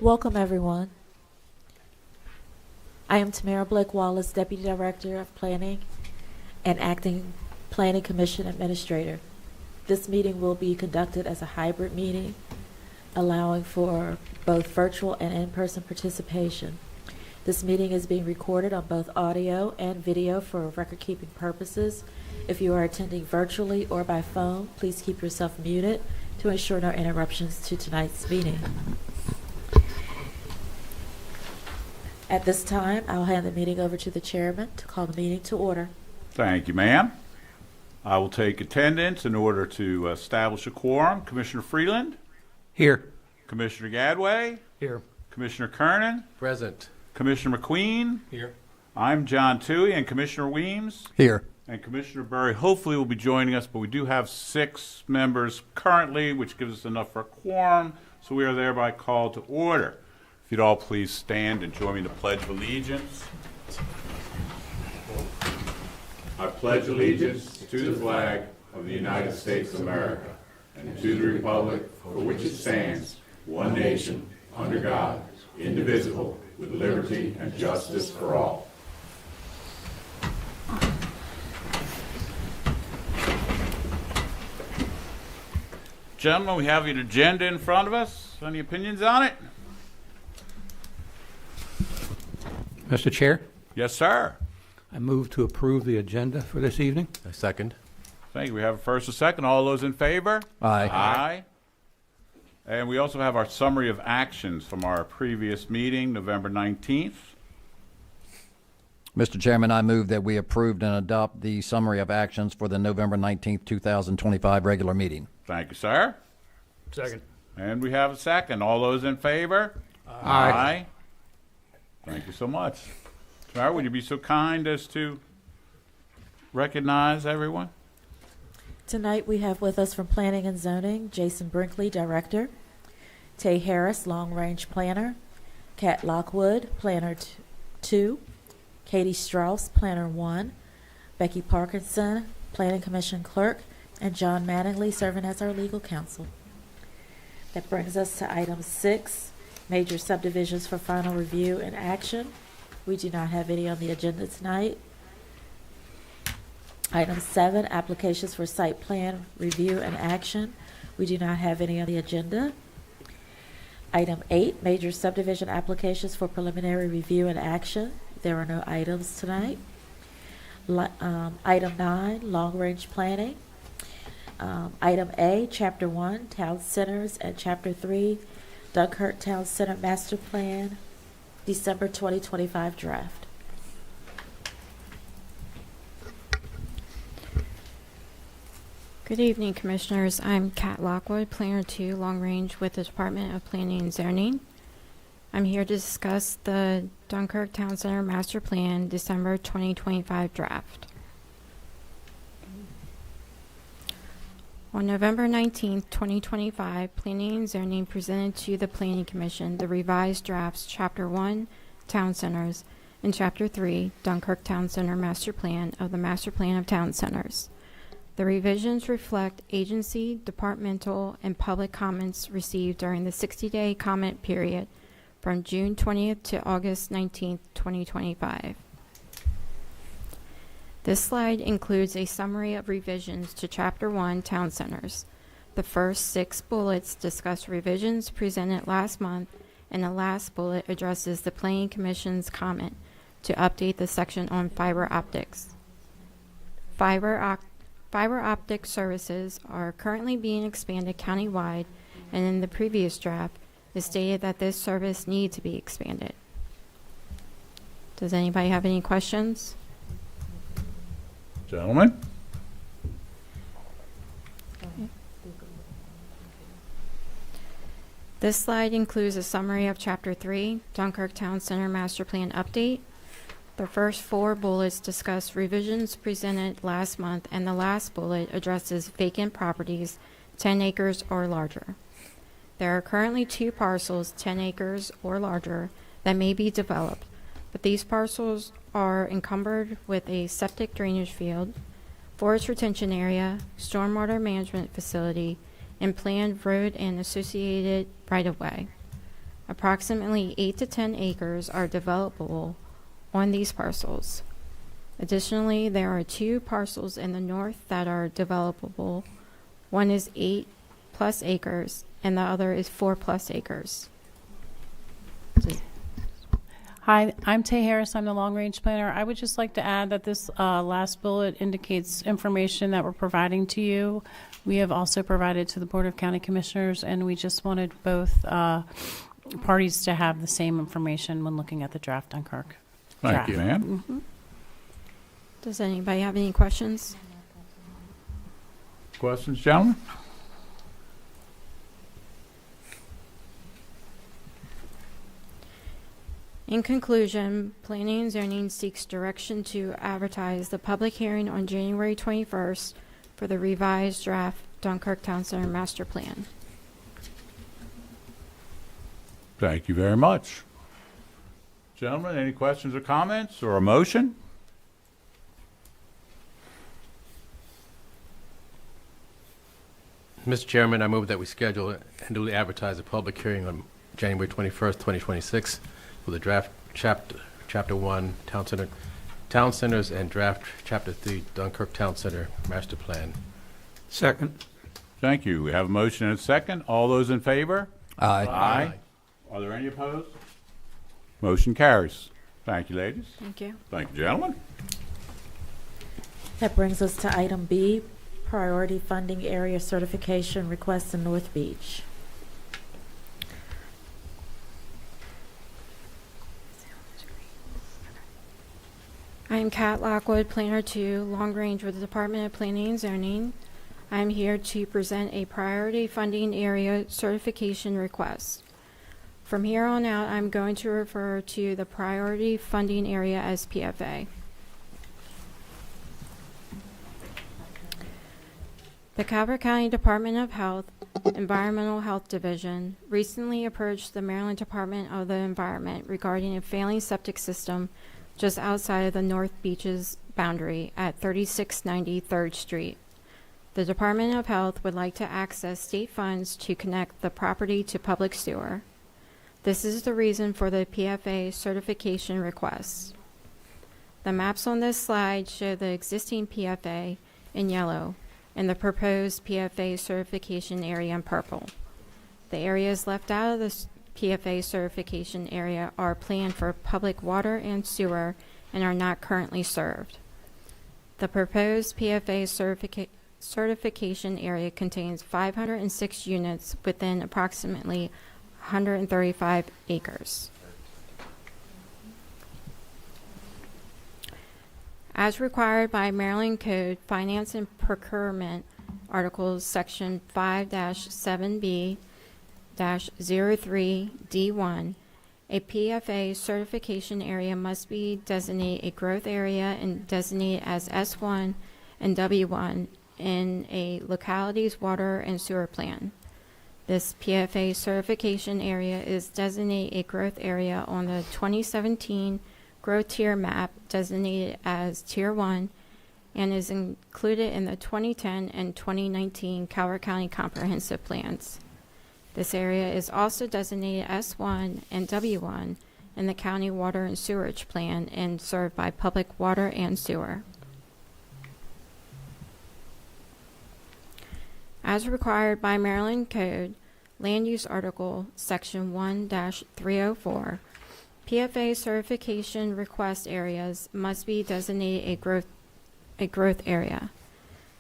Welcome, everyone. I am Tamara Blake Wallace, Deputy Director of Planning and Acting Planning Commission Administrator. This meeting will be conducted as a hybrid meeting, allowing for both virtual and in-person participation. This meeting is being recorded on both audio and video for record-keeping purposes. If you are attending virtually or by phone, please keep yourself muted to ensure no interruptions to tonight's meeting. At this time, I'll hand the meeting over to the chairman to call the meeting to order. Thank you, ma'am. I will take attendance in order to establish a quorum. Commissioner Freeland? Here. Commissioner Gadway? Here. Commissioner Kernan? Present. Commissioner McQueen? Here. I'm John Toohey, and Commissioner Weems? Here. And Commissioner Berry hopefully will be joining us, but we do have 6 members currently, which gives us enough for a quorum, so we are thereby called to order. If you'd all please stand and join me in the Pledge of Allegiance. I pledge allegiance to the flag of the United States of America and to the republic for which it stands, one nation, under God, indivisible, with liberty and justice for all. Gentlemen, we have an agenda in front of us. Any opinions on it? Mr. Chair, Yes, sir. I move to approve the agenda for this evening. A second. Thank you. We have a first and second. All those in favor? Aye. Aye. And we also have our summary of actions from our previous meeting, November 19th. Mr. Chairman, I move that we approved and adopt the summary of actions for the November 19th, 2025 regular meeting. Thank you, sir. Second. And we have a second. All those in favor? Aye. Thank you so much. Sir, would you be so kind as to recognize everyone? Tonight we have with us from Planning and Zoning, Jason Brinkley, Director, Tay Harris, Long Range Planner, Kat Lockwood, Planner 2, Katie Strauss, Planner 1, Becky Parkinson, Planning Commission Clerk, and John Mattingly serving as our legal counsel. That brings us to item 6, major subdivisions for final review and action. We do not have any on the agenda tonight. Item 7, applications for site plan review and action. We do not have any on the agenda. Item 8, major subdivision applications for preliminary review and action. There are no items tonight. Item 9, long-range planning. Item A, Chapter 1, Town Centers, and Chapter 3, Dunkirk Town Center Master Plan, December 2025 draft. Good evening, Commissioners. I'm Kat Lockwood, Planner 2, Long Range with the Department of Planning and Zoning. I'm here to discuss the Dunkirk Town Center Master Plan December 2025 draft. On November 19, 2025, Planning and Zoning presented to the Planning Commission the revised drafts Chapter 1, Town Centers, and Chapter 3, Dunkirk Town Center Master Plan of the Master Plan of Town Centers. The revisions reflect agency, departmental, and public comments received during the 60-day comment period from June 20th to August 19th, 2025. This slide includes a summary of revisions to Chapter 1 Town Centers. The first 6 bullets discuss revisions presented last month, and the last bullet addresses the Planning Commission's comment to update the section on fiber optics. Fiber optic services are currently being expanded countywide, and in the previous draft, it stated that this service needs to be expanded. Does anybody have any questions? Gentlemen? This slide includes a summary of Chapter 3, Dunkirk Town Center Master Plan Update. The first 4 bullets discuss revisions presented last month, and the last bullet addresses vacant properties 10 acres or larger. There are currently 2 parcels 10 acres or larger that may be developed, but these parcels are encumbered with a septic drainage field, forest retention area, stormwater management facility, and planned road and associated right-of-way. Approximately 8 to 10 acres are developable on these parcels. Additionally, there are 2 parcels in the north that are developable. One is 8+ acres and the other is 4+ acres. Hi, I'm Tay Harris. I'm the long-range planner. I would just like to add that this last bullet indicates information that we're providing to you. We have also provided to the Board of County Commissioners, and we just wanted both parties to have the same information when looking at the draft Dunkirk. Thank you, ma'am. Mhm. Does anybody have any questions? Questions, gentlemen? In conclusion, Planning and Zoning seeks direction to advertise the public hearing on January 21st for the revised draft Dunkirk Town Center Master Plan. Thank you very much. Gentlemen, any questions or comments or a motion? Mr. Chairman, I move that we schedule and duly advertise a public hearing on January 21st, 2026 for the draft Chapter 1 Town Centers and draft Chapter 3 Dunkirk Town Center Master Plan. Second. Thank you. We have a motion and a second. All those in favor? Aye. Aye. Are there any opposed? Motion carries. Thank you, ladies. Thank you. Thank you, gentlemen. That brings us to item B, priority funding area certification request in North Beach. I am Kat Lockwood, Planner 2, Long Range with the Department of Planning and Zoning. I am here to present a priority funding area certification request. From here on out, I'm going to refer to the priority funding area as PFA. The Calvert County Department of Health, Environmental Health Division recently approached the Maryland Department of the Environment regarding a failing septic system just outside of the North Beaches boundary at 3690 3rd Street. The Department of Health would like to access state funds to connect the property to public sewer. This is the reason for the PFA certification request. The maps on this slide show the existing PFA in yellow and the proposed PFA certification area in purple. The areas left out of the PFA certification area are planned for public water and sewer and are not currently served. The proposed PFA certification area contains 506 units within approximately 135 acres. As required by Maryland Code Finance and Procurement Articles Section 5-7B-03D1, a PFA certification area must be designated a growth area and designated as S1 and W1 in a locality's water and sewer plan. This PFA certification area is designated a growth area on the 2017 growth tier map designated as Tier 1 and is included in the 2010 and 2019 Calvert County Comprehensive Plans. This area is also designated S1 and W1 in the County Water and Sewerage Plan and served by public water and sewer. As required by Maryland Code, Land Use Article Section 1-304, PFA certification request areas must be designated a growth area.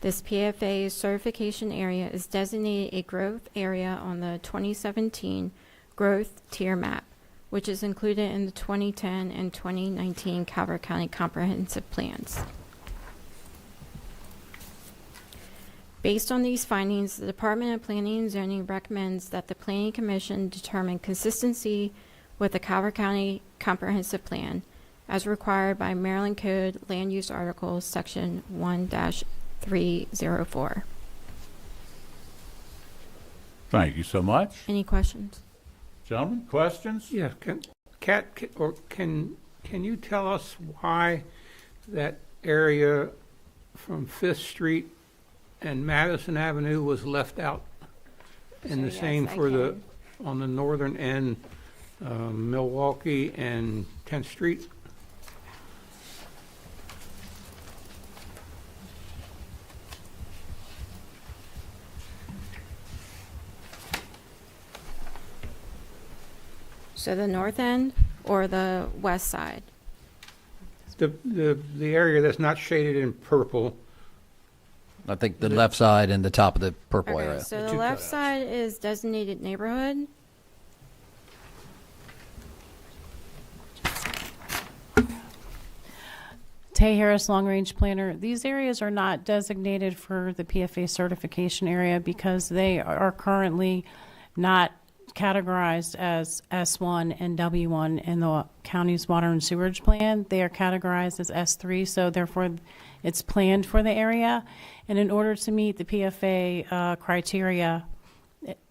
This PFA certification area is designated a growth area on the 2017 growth tier map, which is included in the 2010 and 2019 Calvert County Comprehensive Plans. Based on these findings, the Department of Planning and Zoning recommends that the Planning Commission determine consistency with the Calvert County Comprehensive Plan as required by Maryland Code Land Use Article Section 1-304. Thank you so much. Any questions? Gentlemen, questions? Yeah, can you tell us why that area from Fifth Street and Madison Avenue was left out? And the So, same yes, I for can. on the northern end Milwaukee and 10th Street. So the north end or the west side? The area that's not shaded in purple. I think the left side and the top of the purple Okay, area. so The the two left cutouts. side is designated neighborhood. Tay Harris, Long Range Planner. These areas are not designated for the PFA certification area because they are currently not categorized as S1 and W1 in the county's water and sewerage plan. They are categorized as S3, so therefore it's planned for the area. And in order to meet the PFA criteria,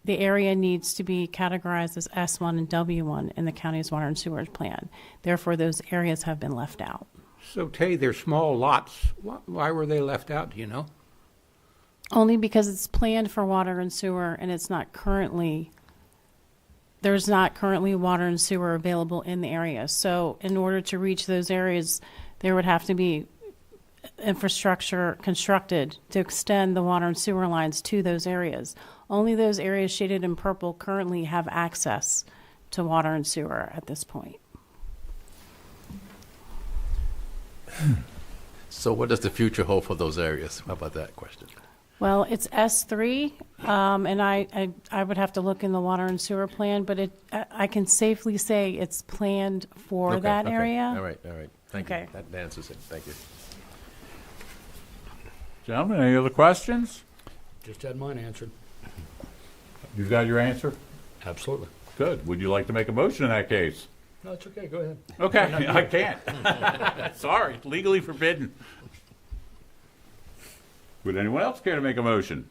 the area needs to be categorized as S1 and W1 in the county's water and sewerage plan. Therefore, those areas have been left out. So, Tay, they're small lots. Why were they left out, do you know? Only because it's planned for water and sewer, and it's not currently, there's not currently water and sewer available in the area. So in order to reach those areas, there would have to be infrastructure constructed to extend the water and sewer lines to those areas. Only those areas shaded in purple currently have access to water and sewer at this point. So what does the future hold for those areas? How about that question? Well, it's S3, and I would have to look in the water and sewer plan, but I can safely say it's planned for Okay, that okay. area. All right. Thank Okay. you. That answers it. Thank you. Gentlemen, any other questions? Just had mine answered. You got your answer? Absolutely. Good. Would you like to make a motion in that case? No, it's okay. Go ahead. Okay, I can't. Sorry, legally forbidden. Would anyone else care to make a motion?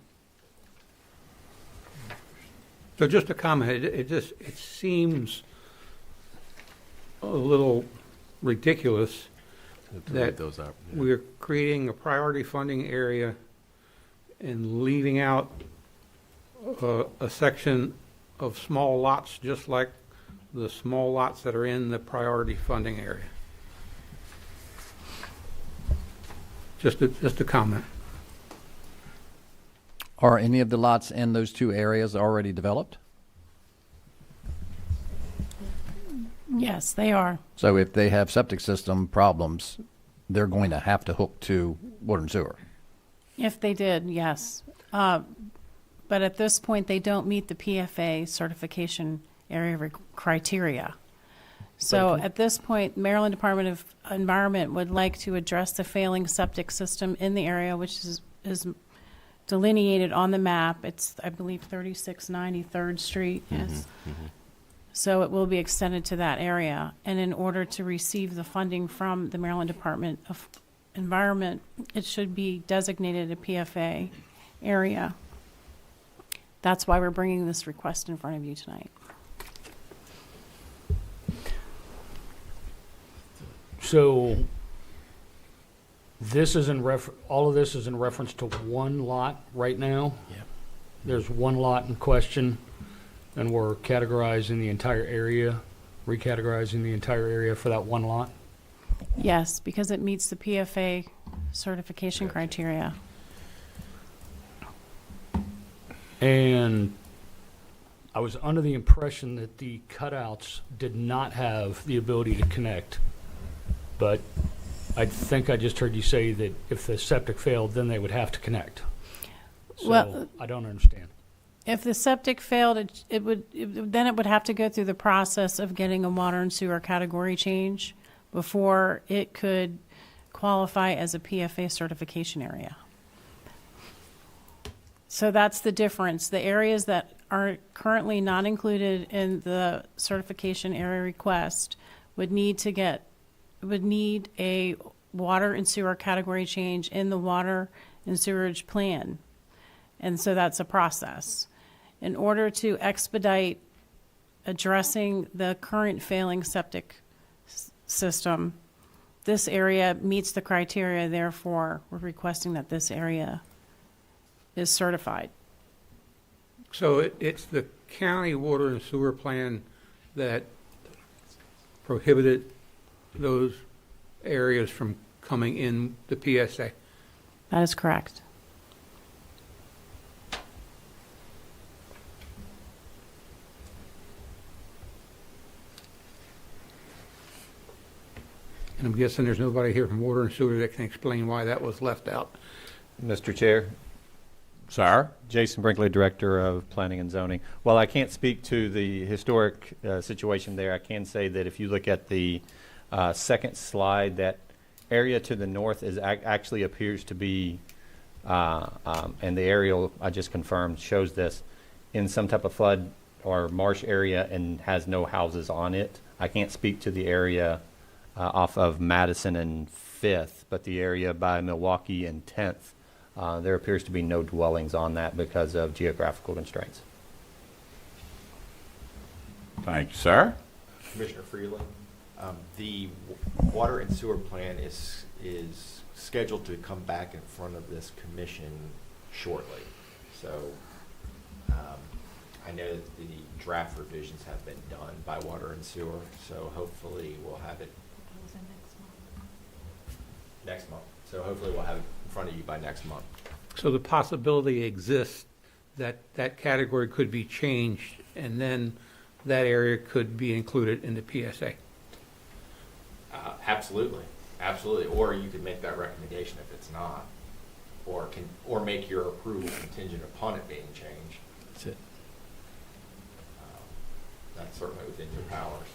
So just a comment, it seems a little ridiculous To that read those out. Yeah. we're creating a priority funding area and leaving out a section of small lots, just like the small lots that are in the priority funding area. Just a comment. Are any of the lots in those two areas already developed? Yes, they are. So if they have septic system problems, they're going to have to hook to water and sewer. If they did, yes. But at this point, they don't meet the PFA certification area criteria. So at this point, Maryland Department of Environment would like to address the failing septic system in the area, which is delineated on the map. It's, I believe, 3690 3rd Street. Yes. So it will be extended to that area. And in order to receive the funding from the Maryland Department of Environment, it should be designated a PFA area. That's why we're bringing this request in front of you tonight. So this is all of this is in reference to one lot right now? Yep. There's one lot in question, and we're categorizing the entire area, recategorizing the entire area for that one lot? Yes, because it meets the PFA certification criteria. And I was under the impression that the cutouts did not have the ability to connect. But I think I just heard you say that if the septic failed, then they would have to connect. So Well- I don't understand. If the septic failed, then it would have to go through the process of getting a water and sewer category change before it could qualify as a PFA certification area. So that's the difference. The areas that are currently not included in the certification area request would need a water and sewer category change in the water and sewerage plan. And so that's a process. In order to expedite addressing the current failing septic system, this area meets the criteria, therefore we're requesting that this area is certified. So it's the county water and sewer plan that prohibited those areas from coming in the PSA. That is correct. And I'm guessing there's nobody here from Water and Sewer that can explain why that was left out. Mr. Chair, Sir? Jason Brinkley, Director of Planning and Zoning. While I can't speak to the historic situation there, I can say that if you look at the second slide, that area to the north is actually appears to be, and the aerial I just confirmed shows this, in some type of flood or marsh area and has no houses on it. I can't speak to the area off of Madison and 5th, but the area by Milwaukee and 10th, there appears to be no dwellings on that because of geographical constraints. Thank you, sir. Commissioner Freeland, the water and sewer plan is scheduled to come back in front of this commission shortly. So I know that the draft revisions have been done by water and sewer, so hopefully we'll have it next month. So hopefully we'll have it in front of you by next month. So the possibility exists that that category could be changed and then that area could be included in the PSA. Absolutely, absolutely. Or you could make that recommendation if it's not, or make your approval contingent upon it being changed. That's it. That's certainly within your powers.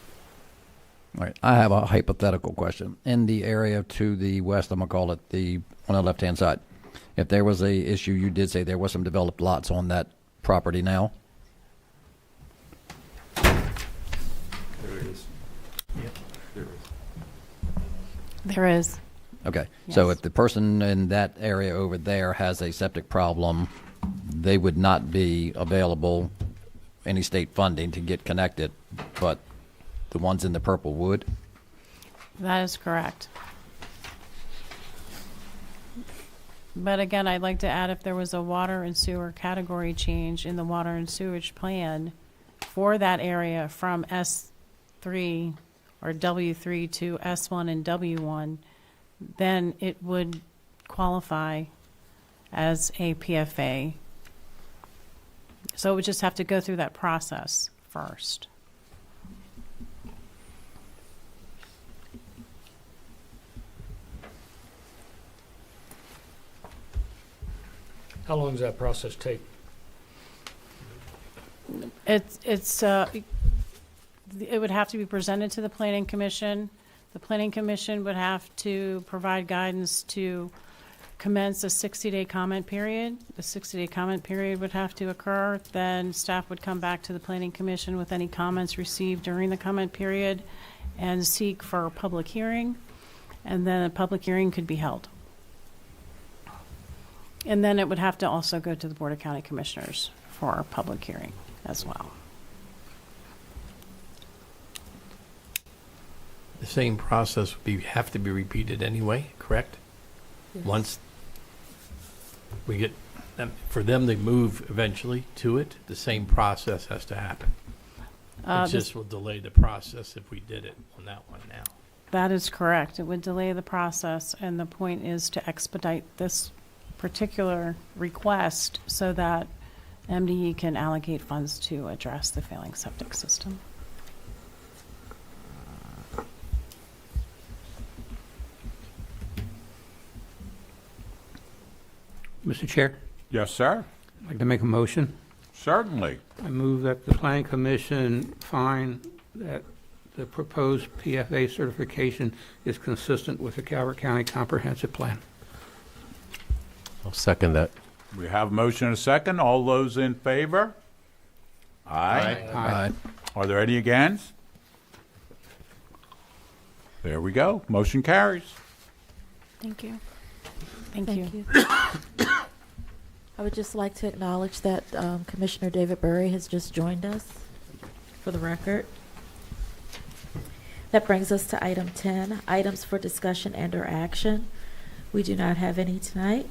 All right, I have a hypothetical question. In the area to the west, I'm going to call it on the left-hand side, if there was a issue, you did say there was some developed lots on that property now? There is. Yep. There is. There is. Okay, so Yes. if the person in that area over there has a septic problem, they would not be available any state funding to get connected, but the ones in the purple would? That is correct. But again, I'd like to add if there was a water and sewer category change in the water and sewage plan for that area from S3 or W3 to S1 and W1, then it would qualify as a PFA. So it would just have to go through that process first. How long does that process take? It would have to be presented to the Planning Commission. The Planning Commission would have to provide guidance to commence a 60-day comment period. The 60-day comment period would have to occur. Then staff would come back to the Planning Commission with any comments received during the comment period and seek for a public hearing. And then a public hearing could be held. And then it would have to also go to the Board of County Commissioners for a public hearing as well. The same process would have to be repeated anyway, correct? Yes. Once we get them, for them to move eventually to it, the same process has to happen. It This- just will delay the process if we did it on that one now. That is correct. It would delay the process, and the point is to expedite this particular request so that MDE can allocate funds to address the failing septic system. Mr. Chair, Yes, sir. I'd like to make a motion. Certainly. I move that the Planning Commission find that the proposed PFA certification is consistent with the Calvert County Comprehensive Plan. I'll second that. We have a motion and a second. All those in favor? Aye. Aye. Are there any against? There we go. Motion carries. Thank you. Thank you. I would just like to acknowledge that Commissioner David Burry has just joined us for the record. That brings us to item 10, items for discussion and/or action. We do not have any tonight.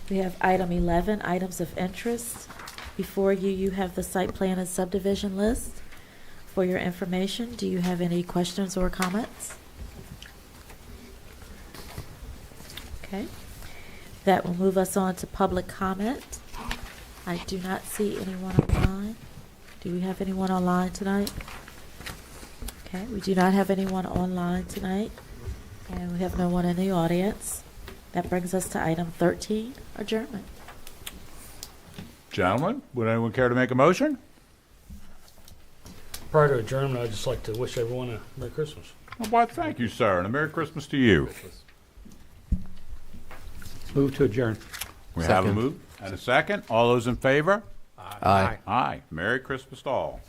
We have item 11, items of interest. Before you, you have the site plan and subdivision list for your information. Do you have any questions or comments? Okay. That will move us on to public comment. I do not see anyone online. Do we have anyone online tonight? Okay, we do not have anyone online tonight, and we have no one in the audience. That brings us to item 13, adjournment. Gentlemen, would anyone care to make a motion? Prior to adjournment, I'd just like to wish everyone a Merry Christmas. Well, why, thank you, sir, and a Merry Christmas to you. Move to adjourn. We have a Second. move and a second. All those in favor? Aye. Aye. Merry Christmas to all.